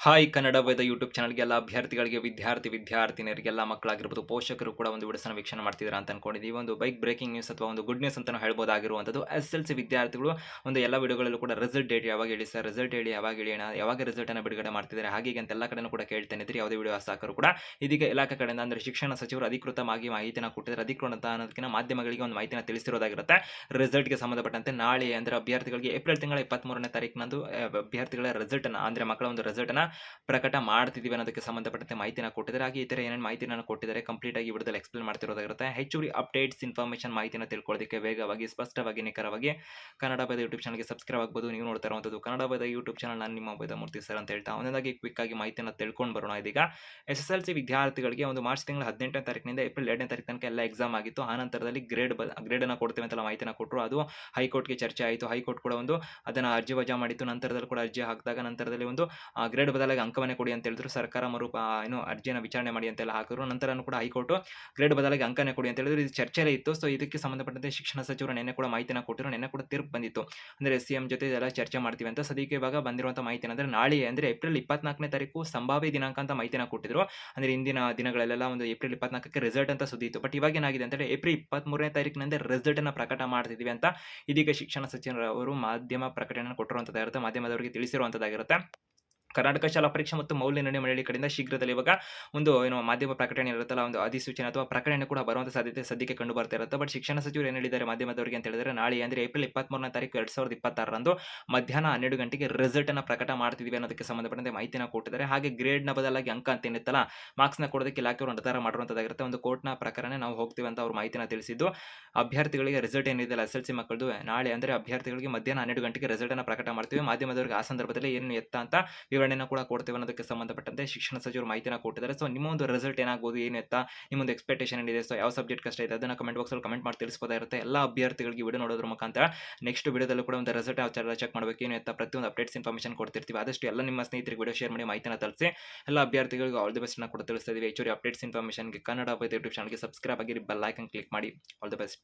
Hi Kannada ವೇದ YouTube ಚಾನಲ್‌ಗೆಲ್ಲ ಅಭ್ಯರ್ಥಿಗಳಿಗೆ, ವಿದ್ಯಾರ್ಥಿನಿಯರಿಗೆಲ್ಲ ಮಕ್ಕಳಾಗಿರ್ಬೋದು, ಪೋಷಕರು ಕೂಡ ಒಂದು ವಿಡಿಯೋಸ್‌ನ ವೀಕ್ಷಣೆ ಮಾಡ್ತಿದ್ದೀರಾ ಅಂತ ಅನ್ಕೊಂಡಿದ್ದೀವಿ. ಒಂದು ಬೈಕ್ ಬ್ರೇಕಿಂಗ್ ನ್ಯೂಸ್ ಅಥವಾ ಒಂದು ಗುಡ್ ನ್ಯೂಸ್ ಅಂತಾನೂ ಹೇಳ್ಬೋದಾಗಿರುವಂಥದ್ದು. ಎಸ್‌ಎಸ್‌ಎಲ್‌ಸಿ ವಿದ್ಯಾರ್ಥಿಗಳು ಒಂದು ಎಲ್ಲ ವಿಡಿಯೋಗಳಲ್ಲೂ ಕೂಡ ರಿಸಲ್ಟ್ ಡೇಟ್ ಯಾವಾಗ ಹೇಳಿ ಸರ್, ರಿಸಲ್ಟ್ ಹೇಳಿ ಯಾವಾಗ ಹೇಳಿ ಅಣ್ಣ, ಯಾವಾಗ ರಿಸಲ್ಟನ್ನು ಬಿಡುಗಡೆ ಮಾಡ್ತಿದ್ದಾರೆ ಹಾಗೆ ಹೀಗೆ ಅಂತ ಎಲ್ಲ ಕಡೆನೂ ಕೂಡ ಕೇಳ್ತಾನೆ ಇದ್ರಿ. ಯಾವುದೇ ವಿಡಿಯೋ ಹಾಕಿದ್ರು ಕೂಡ ಇದೀಗ ಇಲಾಖೆ ಕಡೆಯಿಂದ ಅಂದರೆ ಶಿಕ್ಷಣ ಸಚಿವರು ಅಧಿಕೃತವಾಗಿ ಮಾಹಿತಿನ ಕೊಟ್ಟಿದ್ದಾರೆ. ಅಧಿಕೃತ ಅನ್ನೋದಕ್ಕಿಂತ ಮಾಧ್ಯಮಗಳಿಗೆ ಒಂದು ಮಾಹಿತಿನ ತಿಳಿಸಿರೋದಾಗಿರುತ್ತೆ. ರಿಸಲ್ಟ್‌ಗೆ ಸಂಬಂಧಪಟ್ಟಂತೆ ನಾಳೆ ಅಂದರೆ ಅಭ್ಯರ್ಥಿಗಳಿಗೆ ಏಪ್ರಿಲ್ ತಿಂಗಳ 23ನೇ ತಾರೀಕಿನಂದು ಅಭ್ಯರ್ಥಿಗಳ ರಿಸಲ್ಟನ್ನು ಅಂದರೆ ಮಕ್ಕಳ ಒಂದು ರಿಸಲ್ಟನ್ನು ಪ್ರಕಟ ಮಾಡ್ತಿದ್ದೀವಿ ಅನ್ನೋದಕ್ಕೆ ಸಂಬಂಧಪಟ್ಟಂತೆ ಮಾಹಿತಿನ ಕೊಟ್ಟಿದ್ದಾರೆ. ಹಾಗೆ ಈ ತರ ಏನೇನು ಮಾಹಿತಿನ ಕೊಟ್ಟಿದ್ದಾರೆ ಕಂಪ್ಲೀಟ್ ಆಗಿ ವಿಡಿಯೋದಲ್ಲಿ ಎಕ್ಸ್‌ಪ್ಲೇನ್ ಮಾಡ್ತಿರೋದಾಗಿರುತ್ತೆ. ಹೆಚ್ಚುವರಿ ಅಪ್ಡೇಟ್ಸ್ ಇನ್ಫಾರ್ಮೇಷನ್ ಮಾಹಿತಿನ ತಿಳ್ಕೊಳ್ಳೋದಕ್ಕೆ ವೇಗವಾಗಿ, ಸ್ಪಷ್ಟವಾಗಿ, ನಿಖರವಾಗಿ ಕನ್ನಡ ಬೈದ ಯೂಟ್ಯೂಬ್ ಚಾನಲ್‌ಗೆ ಸಬ್ಸ್ಕ್ರೈಬ್ ಆಗ್ಬೋದು. ನೀವು ನೋಡ್ತಾ ಇರುವಂತದ್ದು ಕನ್ನಡ ಬೈದ ಯೂಟ್ಯೂಬ್ ಚಾನಲ್. ನಾನು ನಿಮ್ಮ ವೇದಮೂರ್ತಿ ಸರ್ ಅಂತ ಹೇಳ್ತಾ ಒಂದೊಂದಾಗಿ ಕ್ವಿಕ್ ಆಗಿ ಮಾಹಿತಿನ ತಿಳ್ಕೊಂಡು ಬರೋಣ. ಇದೀಗ ಎಸ್‌ಎಸ್‌ಎಲ್‌ಸಿ ವಿದ್ಯಾರ್ಥಿಗಳಿಗೆ ಒಂದು ಮಾರ್ಚ್ ತಿಂಗಳ 18ನೇ ತಾರೀಕಿನಿಂದ ಏಪ್ರಿಲ್ 2ನೇ ತಾರೀಕು ತನಕ ಎಲ್ಲ ಎಕ್ಸಾಮ್ ಆಗಿತ್ತು. ಆ ನಂತರದಲ್ಲಿ ಗ್ರೇಡ್ ಅನ್ನು ಕೊಡ್ತೇವೆ ಅಂತೆಲ್ಲ ಮಾಹಿತಿನ ಕೊಟ್ಟರು. ಅದು ಹೈಕೋರ್ಟ್‌ಗೆ ಚರ್ಚೆ ಆಯಿತು. ಹೈಕೋರ್ಟ್ ಕೂಡ ಒಂದು ಅದನ್ನ ಅರ್ಜಿ ವಜಾ ಮಾಡಿತ್ತು. ನಂತರದಲ್ಲಿ ಕೂಡ ಅರ್ಜಿ ಹಾಕಿದಾಗ ನಂತರದಲ್ಲಿ ಒಂದು ಗ್ರೇಡ್ ಬದಲಾಗಿ ಅಂಕವನ್ನೇ ಕೊಡಿ ಅಂತ ಹೇಳಿದ್ರು. ಸರ್ಕಾರ ಏನು ಅರ್ಜಿಯನ್ನು ವಿಚಾರಣೆ ಮಾಡಿ ಅಂತೆಲ್ಲ ಹಾಕಿದ್ರು. ನಂತರನೂ ಕೂಡ ಹೈಕೋರ್ಟ್ ಗ್ರೇಡ್ ಬದಲಾಗಿ ಅಂಕನೇ ಕೊಡಿ ಅಂತ ಹೇಳಿದ್ರು. ಇದು ಚರ್ಚೆಲೇ ಇತ್ತು. ಸೊ ಇದಕ್ಕೆ ಸಂಬಂಧಪಟ್ಟಂತೆ ಶಿಕ್ಷಣ ಸಚಿವರು ನಿನ್ನೆ ಕೂಡ ಮಾಹಿತಿನ ಕೊಟ್ಟರು. ನಿನ್ನೆ ಕೂಡ ತೀರ್ಪು ಬಂದಿತ್ತು. ಅಂದ್ರೆ ಸಿಎಂ ಜೊತೆ ಎಲ್ಲ ಚರ್ಚೆ ಮಾಡ್ತೀವಿ ಅಂತ. ಸದ್ಯಕ್ಕೆ ಇವಾಗ ಬಂದಿರುವಂತಹ ಮಾಹಿತಿ ಅಂದ್ರೆ ನಾಳೆ ಅಂದ್ರೆ ಏಪ್ರಿಲ್ 24ನೇ ತಾರೀಕು ಸಂಭಾವ್ಯ ದಿನಾಂಕ ಅಂತ ಮಾಹಿತಿನ ಕೊಟ್ಟಿದ್ರು. ಅಂದ್ರೆ ಇಂದಿನ ದಿನಗಳಲ್ಲೆಲ್ಲ ಒಂದು ಏಪ್ರಿಲ್ 24ಕ್ಕೆ ರಿಸಲ್ಟ್ ಅಂತ ಸುದ್ದಿ ಇತ್ತು. ಬಟ್ ಇವಾಗ ಏನಾಗಿದೆ ಅಂದ್ರೆ ಏಪ್ರಿಲ್ 23ನೇ ತಾರೀಕಿನಿಂದ ರಿಸಲ್ಟ್ ಅನ್ನ ಪ್ರಕಟ ಮಾಡ್ತಿದೀವಿ ಅಂತ ಇದೀಗ ಶಿಕ್ಷಣ ಸಚಿವರು ಮಾಧ್ಯಮ ಪ್ರಕಟಣೆ ಕೊಟ್ಟಿರುವಂತದ್ದಾಗಿರುತ್ತೆ. ಮಾಧ್ಯಮದವರಿಗೆ ತಿಳಿಸಿರುವಂತದ್ದಾಗಿರುತ್ತೆ. ಕರ್ನಾಟಕ ಶಾಲಾ ಪರೀಕ್ಷೆ ಮತ್ತು ಮೌಲ್ಯ ನಿರ್ಣಯ ಮಂಡಳಿ ಕಡೆಯಿಂದ ಶೀಘ್ರದಲ್ಲೇ ಇವಾಗ ಒಂದು ಮಾಧ್ಯಮ ಪ್ರಕಟಣೆ ಇರುತ್ತಲ್ಲ, ಒಂದು ಅಧಿಸೂಚನೆ ಅಥವಾ ಪ್ರಕಟಣೆ ಕೂಡ ಬರುವಂತ ಸಾಧ್ಯತೆ ಸದ್ಯಕ್ಕೆ ಕಂಡು ಬರ್ತಾ ಇರುತ್ತೆ. ಬಟ್ ಶಿಕ್ಷಣ ಸಚಿವರು ಏನು ಹೇಳಿದ್ದಾರೆ ಮಾಧ್ಯಮದವರಿಗೆ ಅಂತ ಹೇಳಿದ್ರೆ ನಾಳೆ ಅಂದ್ರೆ ಏಪ್ರಿಲ್ 23ನೇ ತಾರೀಕು 2026ರಂದು ಮಧ್ಯಾಹ್ನ 12 ಗಂಟೆಗೆ ರಿಸಲ್ಟ್ ಅನ್ನ ಪ್ರಕಟ ಮಾಡ್ತಿದೀವಿ ಅನ್ನೋದಕ್ಕೆ ಸಂಬಂಧಪಟ್ಟಂತೆ ಮಾಹಿತಿನ ಕೊಟ್ಟಿದ್ದಾರೆ. ಹಾಗೆ ಗ್ರೇಡ್ ನ ಬದಲಾಗಿ ಅಂಕ ಅಂತ ಏನಿತ್ತಲ್ಲ, ಮಾರ್ಕ್ಸ್ ನ ಕೊಡೋದಕ್ಕೆ ಇಲಾಖೆಯವರು ನಿರ್ಧಾರ ಮಾಡಿರುವಂತದ್ದಾಗಿರುತ್ತೆ. ಒಂದು ಕೋರ್ಟ್‌ನ ಪ್ರಕರಣ ನಾವು ಹೋಗ್ತೀವಿ ಅಂತ ಅವರು ಮಾಹಿತಿನ ತಿಳಿಸಿದ್ದು, ಅಭ್ಯರ್ಥಿಗಳಿಗೆ ರಿಸಲ್ಟ್ ಏನಿದೆಯಲ್ಲ ಎಸ್‌ಎಲ್‌ಸಿ ಮಕ್ಕಳದು ನಾಳೆ ಅಂದ್ರೆ ಅಭ್ಯರ್ಥಿಗಳಿಗೆ ಮಧ್ಯಾಹ್ನ 12 ಗಂಟೆಗೆ ರಿಸಲ್ಟ್ ಅನ್ನ ಪ್ರಕಟ ಮಾಡ್ತೀವಿ. ಮಾಧ್ಯಮದವರಿಗೆ ಆ ಸಂದರ್ಭದಲ್ಲಿ ಏನು ಎತ್ತ ಅಂತ ವಿವರಣೆನ ಕೂಡ ಕೊಡ್ತೇವೆ ಅನ್ನೋದಕ್ಕೆ ಸಂಬಂಧಪಟ್ಟಂತೆ ಶಿಕ್ಷಣ ಸಚಿವರು ಮಾಹಿತಿನ ಕೊಟ್ಟಿದ್ದಾರೆ. ಸೊ ನಿಮ್ಮ ಒಂದು ರಿಸಲ್ಟ್ ಏನಾಗಬಹುದು, ಏನು ಎತ್ತ, ನಿಮ್ಮೊಂದು ಎಕ್ಸ್ಪೆಕ್ಟೇಷನ್ ಏನಿದೆ, ಸೊ ಯಾವ ಸಬ್ಜೆಕ್ಟ್ ಕಷ್ಟ ಇದೆ ಅದನ್ನ ಕಮೆಂಟ್ ಬಾಕ್ಸ್ ಅಲ್ಲಿ ಕಮೆಂಟ್ ಮಾಡಿ ತಿಳಿಸಬಹುದಾಗಿರುತ್ತೆ. ಎಲ್ಲ ಅಭ್ಯರ್ಥಿಗಳಿಗೆ ವಿಡಿಯೋ ನೋಡೋದ್ರ ಮುಖಾಂತರ ನೆಕ್ಸ್ಟ್ ವಿಡಿಯೋದಲ್ಲೂ ಕೂಡ ಒಂದು ರಿಸಲ್ಟ್ ಯಾವ ಚೆಕ್ ಮಾಡಬೇಕು ಏನು ಎತ್ತ ಪ್ರತಿಯೊಂದು ಅಪ್ಡೇಟ್ಸ್ ಇನ್ಫಾರ್ಮೇಷನ್ ಕೊಡ್ತಿರ್ತೀವಿ. ಆದಷ್ಟು ಎಲ್ಲ ನಿಮ್ಮ ಸ್ನೇಹಿತರಿಗೆ ವಿಡಿಯೋ ಶೇರ್ ಮಾಡಿ ಮಾಹಿತಿನ ತಲುಪಿಸಿ. ಎಲ್ಲ ಅಭ್ಯರ್ಥಿಗಳಿಗೆ ಆಲ್ ದಿ ಬೆಸ್ಟ್ ಅನ್ನ ಕೂಡ ತಿಳಿಸ್ತಾ ಇದೀವಿ. ಹೆಚ್ಚುವರಿ ಅಪ್ಡೇಟ್ಸ್ ಇನ್ಫಾರ್ಮೇಷನ್ಗೆ ಕನ್ನಡ ಯೂಟ್ಯೂಬ್ ಚಾನಲ್ಗೆ ಸಬ್ಸ್ಕ್ರೈಬ್ ಆಗಿರಿ, ಬೆಲ್ ಐಕಾನ್ ಕ್ಲಿಕ್ ಮಾಡಿ. All the best.